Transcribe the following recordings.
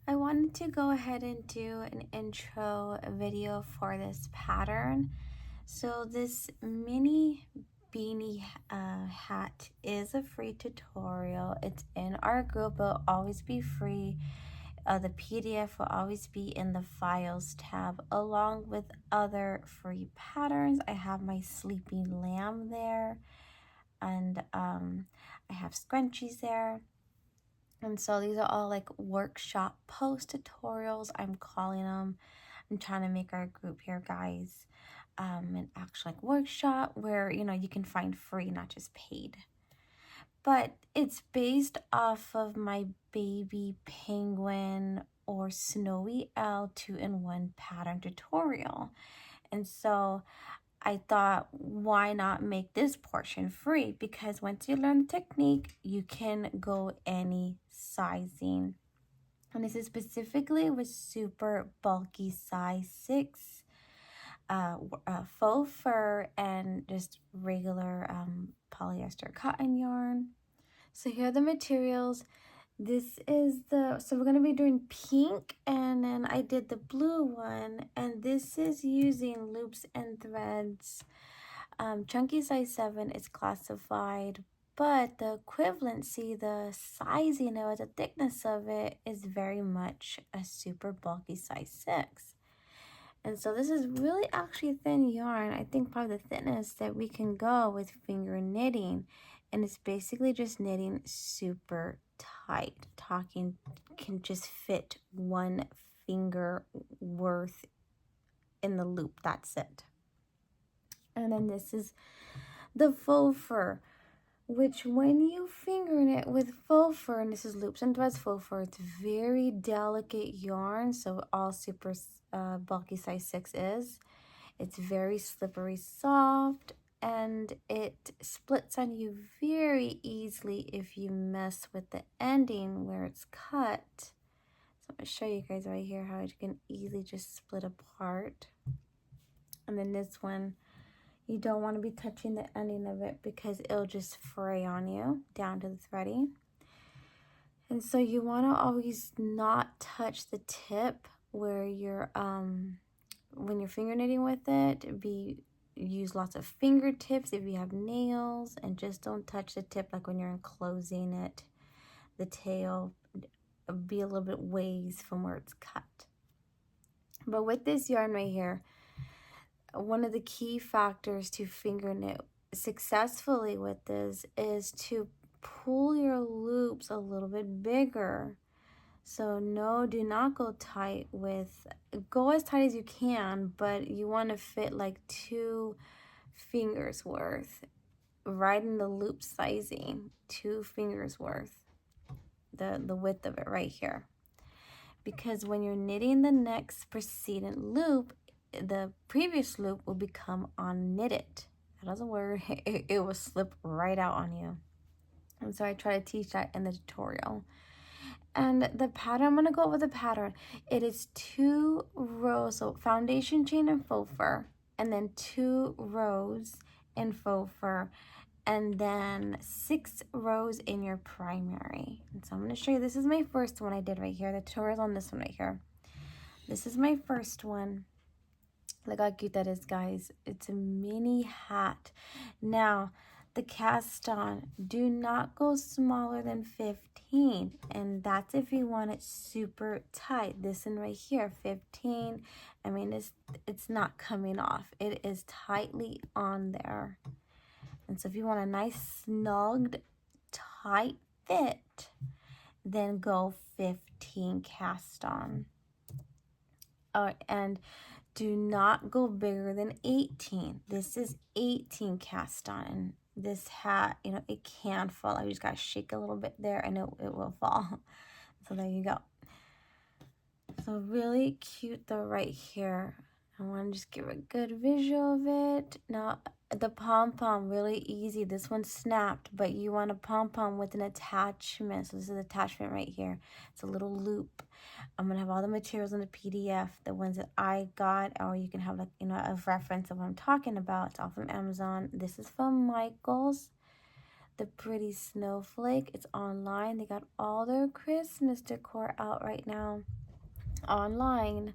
I wanted to go ahead and do an intro video for this pattern. So this mini beanie hat is a free tutorial. It's in our group. It'll always be free. The PDF will always be in the files tab along with other free patterns. I have my sleeping lamb there, and I have scrunchies there. And so these are all like workshop post tutorials, I'm calling them. I'm trying to make our group here, guys, an actual like workshop where, you know, you can find free, not just paid. But it's based off of my baby penguin or snowy owl 2-in-1 pattern tutorial. And so I thought, why not make this portion free? Because once you learn the technique, you can go any sizing. And this is specifically with super bulky size 6, faux fur, and just regular polyester cotton yarn. So here are the materials. This is so we're going to be doing pink, and then I did the blue one, and this is using loops and threads. Chunky size 7 is classified, but the equivalency, the sizing of it, the thickness of it is very much a super bulky size 6. And so this is really actually thin yarn. I think probably the thinnest that we can go with finger knitting. And it's basically just knitting super tight. Talking can just fit one finger worth in the loop. That's it. And then this is the faux fur, which when you finger knit with faux fur, and this is loops and threads faux fur, it's very delicate yarn. So all super bulky size 6 is. It's very slippery soft, and it splits on you very easily if you mess with the ending where it's cut. So I'm going to show you guys right here how it can easily just split apart. And then this one, you don't want to be touching the ending of it because it'll just fray on you down to the threading. And so you want to always not touch the tip where you're when you're finger knitting with it. Use lots of fingertips if you have nails, and just don't touch the tip like when you're enclosing it. The tail be a little bit ways from where it's cut. But with this yarn right here, one of the key factors to finger knit successfully with this is to pull your loops a little bit bigger. So no, do not go tight with, go as tight as you can, but you want to fit like 2 fingers worth right in the loop sizing, 2 fingers worth, the width of it right here. Because when you're knitting the next preceding loop, the previous loop will become unknitted. That is a word. It will slip right out on you. And so I try to teach that in the tutorial. And the pattern, I'm going to go over the pattern. It is 2 rows, so foundation chain and faux fur, and then 2 rows in faux fur, and then 6 rows in your primary. And so I'm going to show you, this is my first one I did right here. The tutorial's on this one right here. This is my first one. Look how cute that is, guys. It's a mini hat. Now, the cast on, do not go smaller than 15, and that's if you want it super tight. This one right here, 15. I mean, it's not coming off. It is tightly on there. And so if you want a nice snugged tight fit, then go 15 cast on. And do not go bigger than 18. This is 18 cast on. This hat, you know, it can fall. I just got to shake a little bit there, and it will fall. So there you go. So really cute though right here. I want to just give a good visual of it. Now, the pom-pom, really easy. This one snapped, but you want a pom-pom with an attachment. So this is the attachment right here. It's a little loop. I'm going to have all the materials in the PDF, the ones that I got, or you can have, like, you know, a reference of what I'm talking about. It's all from Amazon. This is from Michael's. the pretty snowflake. It's online. They got all their Christmas decor out right now online.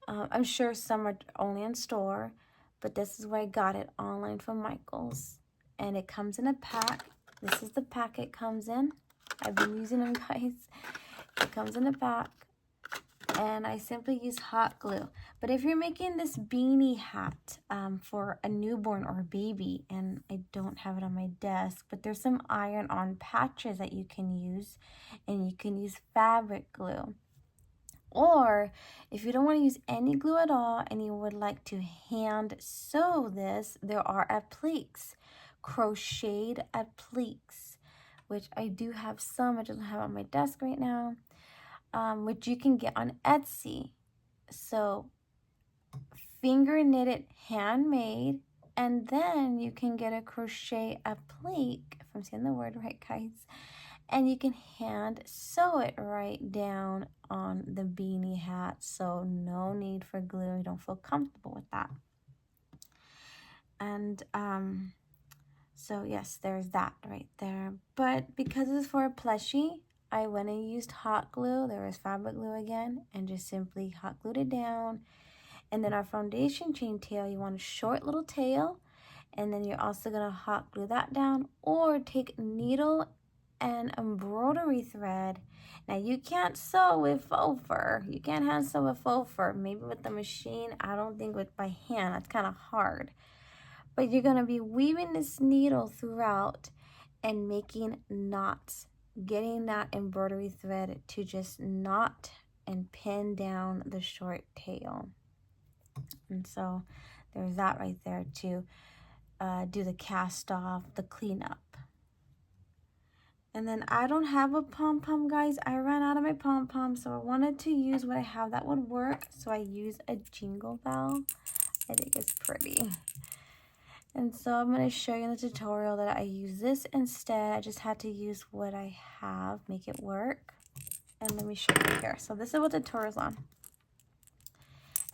I'm sure some are only in store, but this is where I got it online from Michael's. And it comes in a pack. This is the pack it comes in. I've been using them, guys. It comes in a pack. And I simply use hot glue. But if you're making this beanie hat for a newborn or a baby, and I don't have it on my desk, but there's some iron-on patches that you can use, and you can use fabric glue. Or if you don't want to use any glue at all and you would like to hand sew this, there are appliques, crocheted appliques, which I do have some. I don't have on my desk right now. Which you can get on Etsy. So finger knitted, handmade, and then you can get a crochet applique, if I'm saying the word right, guys, and you can hand sew it right down on the beanie hat. So no need for glue. You don't feel comfortable with that. And so yes, there's that right there. But because it's for a plushie, I went and used hot glue. There was fabric glue again, and just simply hot glued it down. And then our foundation chain tail, you want a short little tail, and then you're also gonna hot glue that down, or take needle and embroidery thread. Now you can't sew with faux fur. You can't hand sew with faux fur. Maybe with the machine. I don't think with by hand. That's kind of hard. But you're gonna be weaving this needle throughout and making knots, getting that embroidery thread to just knot and pin down the short tail. And so there's that right there to do the cast off, the cleanup. And then I don't have a pom-pom, guys. I ran out of my pom-pom, so I wanted to use what I have that would work. So I use a jingle bell. I think it's pretty. And so I'm going to show you in the tutorial that I use this instead. I just had to use what I have, make it work. And let me show you here. So this is what the tutorial's on.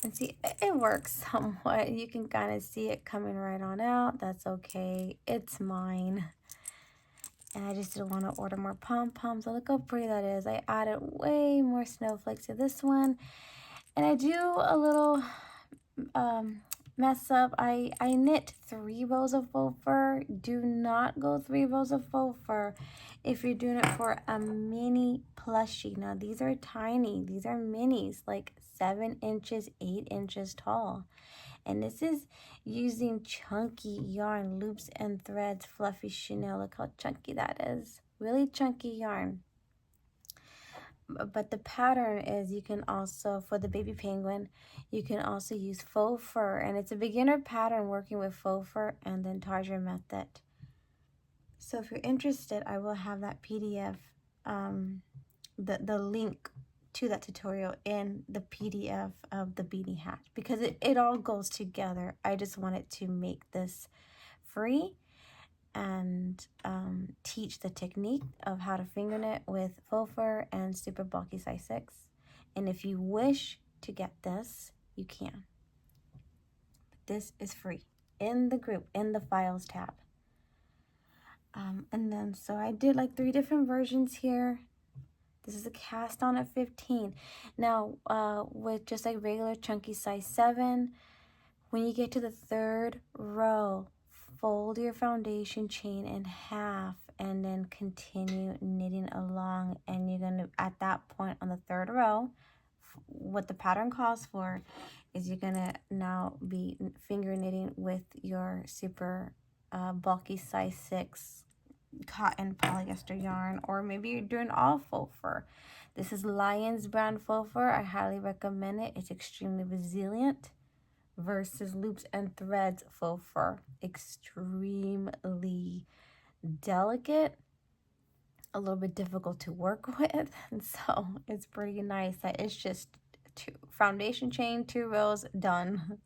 And see, it works somewhat. You can kind of see it coming right on out. That's okay. It's mine. And I just didn't want to order more pom-poms. So look how pretty that is. I added way more snowflakes to this one. And I do a little mess up. I knit 3 rows of faux fur. Do not go 3 rows of faux fur if you're doing it for a mini plushie. Now these are tiny. These are minis, like 7 inches, 8 inches tall. And this is using chunky yarn, loops and threads, fluffy chenille. Look how chunky that is. Really chunky yarn. But the pattern is, you can also, for the baby penguin, you can also use faux fur. And it's a beginner pattern working with faux fur and then target method. So if you're interested, I will have that PDF, the link to that tutorial in the PDF of the beanie hat, because it all goes together. I just wanted to make this free and teach the technique of how to finger knit with faux fur and super bulky size 6. And if you wish to get this, you can. But this is free in the group, in the files tab. And then so I did like 3 different versions here. This is a cast on at 15. Now with just like regular chunky size 7, when you get to the 3rd row, fold your foundation chain in half and then continue knitting along. And you're gonna, at that point on the 3rd row, what the pattern calls for is you're gonna now be finger knitting with your super bulky size 6 cotton polyester yarn, or maybe you're doing all faux fur. This is Lion's brand faux fur. I highly recommend it. It's extremely resilient versus loops and threads faux fur. Extremely delicate, a little bit difficult to work with, and so it's pretty nice that it's just 2 foundation chain, 2 rows, done.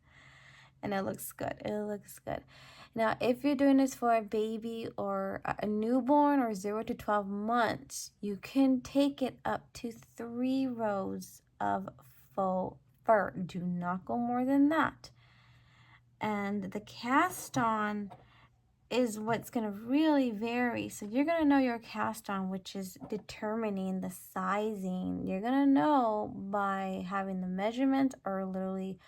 And it looks good. It looks good. Now, if you're doing this for a baby or a newborn or 0 to 12 months, you can take it up to 3 rows of faux fur. Do not go more than that. And the cast on is what's going to really vary. So you're going to know your cast on, which is determining the sizing. You're going to know by having the measurements or literally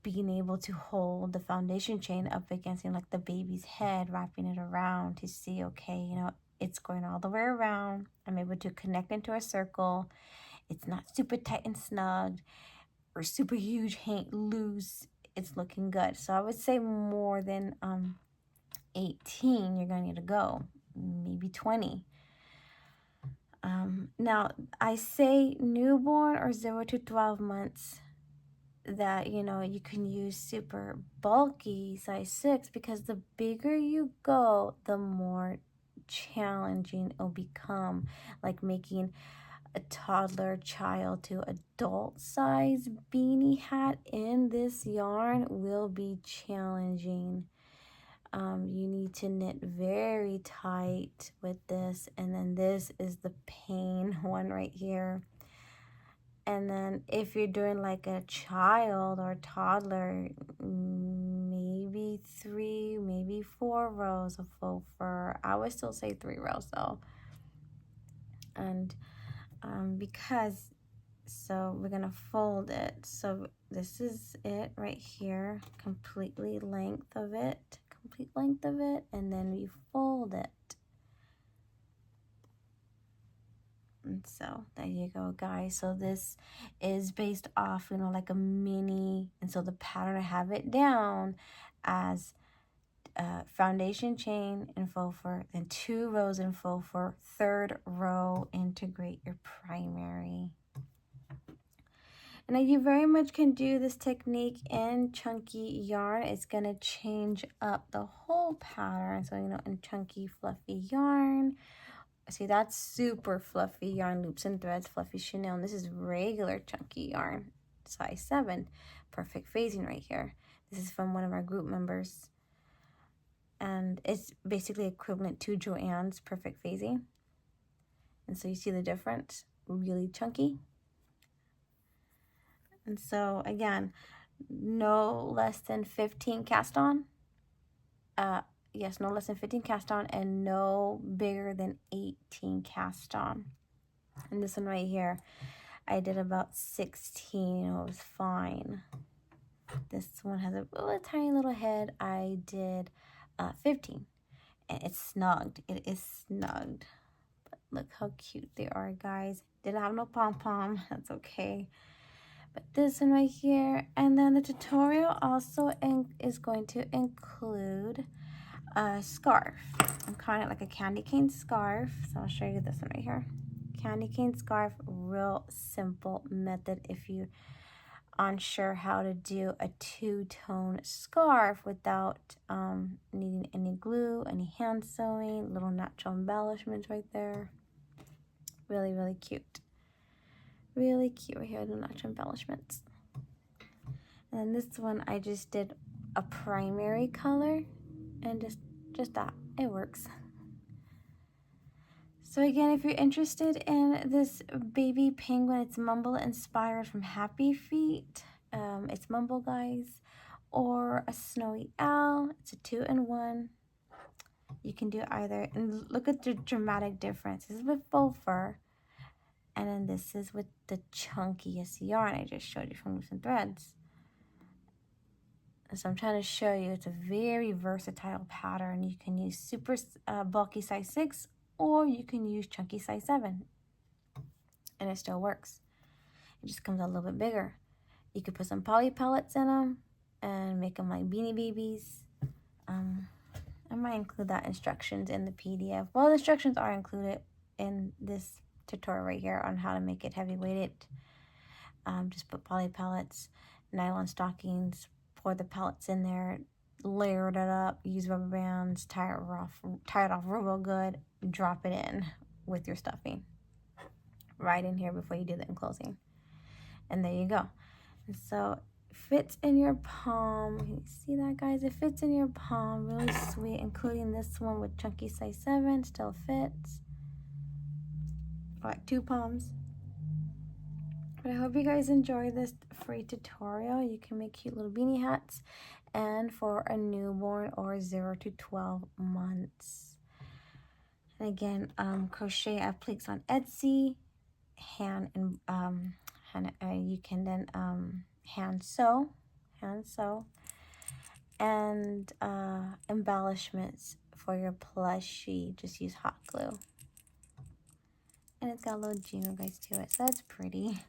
being able to hold the foundation chain up against, you know, like the baby's head, wrapping it around to see, okay, you know, it's going all the way around. I'm able to connect into a circle. It's not super tight and snug or super huge, loose. It's looking good. So I would say more than 18, you're going to need to go, maybe 20. Now, I say newborn or 0 to 12 months that, you know, you can use super bulky size 6 because the bigger you go, the more challenging it'll become. Like making a toddler child to adult size beanie hat in this yarn will be challenging. You need to knit very tight with this, and then this is the pain one right here. And then if you're doing like a child or toddler, maybe 3, maybe 4 rows of faux fur. I would still say 3 rows though. And so we're gonna fold it. So this is it right here, complete length of it, and then we fold it. And so there you go, guys. So this is based off, you know, like a mini, and so the pattern, I have it down as foundation chain in faux fur, then 2 rows in faux fur, 3rd row integrate your primary. And now you very much can do this technique in chunky yarn. It's going to change up the whole pattern. So, you know, in chunky fluffy yarn, see, that's super fluffy yarn, loops and threads, fluffy chenille. And this is regular chunky yarn, size 7. Perfect phasing right here. This is from one of our group members. And it's basically equivalent to Joanne's perfect phasing. And so you see the difference, really chunky. And so again, no less than 15 cast on. Yes, no less than 15 cast on, and no bigger than 18 cast on. And this one right here, I did about 16. It was fine. This one has a little tiny little head. I did 15, and it's snugged. It is snugged. But look how cute they are, guys. Didn't have no pom-pom. That's okay. But this one right here, and then the tutorial also is going to include a scarf. I'm calling it like a candy cane scarf. So I'll show you this one right here. Candy cane scarf, real simple method if you unsure how to do a 2-tone scarf without needing any glue, any hand sewing, little natural embellishments right there. Really, really cute. Really cute right here, the natural embellishments. And then this one, I just did a primary color and just that. It works. So again, if you're interested in this baby penguin, it's Mumble inspired from Happy Feet. It's Mumble, guys. Or a snowy owl. It's a 2-in-1. You can do either. And look at the dramatic difference. This is with faux fur. And then this is with the chunkiest yarn I just showed you from Loops and Threads. And so I'm trying to show you it's a very versatile pattern. You can use super bulky size 6, or you can use chunky size 7. And it still works. It just comes out a little bit bigger. You could put some poly pellets in them and make them like beanie babies. I might include that instructions in the PDF. Well, the instructions are included in this tutorial right here on how to make it heavy weighted. Just put poly pellets, nylon stockings, pour the pellets in there, layer it up, use rubber bands, tie it off real good, drop it in with your stuffing right in here before you do the enclosing. And there you go. And so it fits in your palm. Can you see that, guys? It fits in your palm, really sweet, including this one with chunky size 7, still fits. Like 2 palms. But I hope you guys enjoy this free tutorial. You can make cute little beanie hats and for a newborn or 0 to 12 months. And again, crochet appliques on Etsy, hand and you can then hand sew, and embellishments for your plushie. Just use hot glue, and it's got a little jingle guys to it, so that's pretty.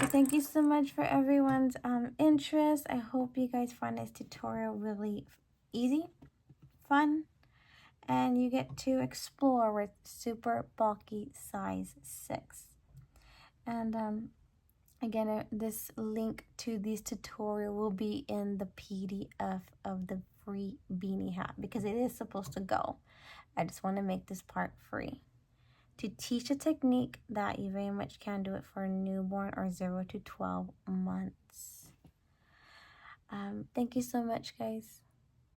So thank you so much for everyone's interest. I hope you guys find this tutorial really easy, fun, and you get to explore with super bulky size 6. And again, this link to this tutorial will be in the PDF of the free beanie hat because it is supposed to go. I just want to make this part free to teach a technique that you very much can do it for a newborn or 0 to 12 months. Thank you so much, guys.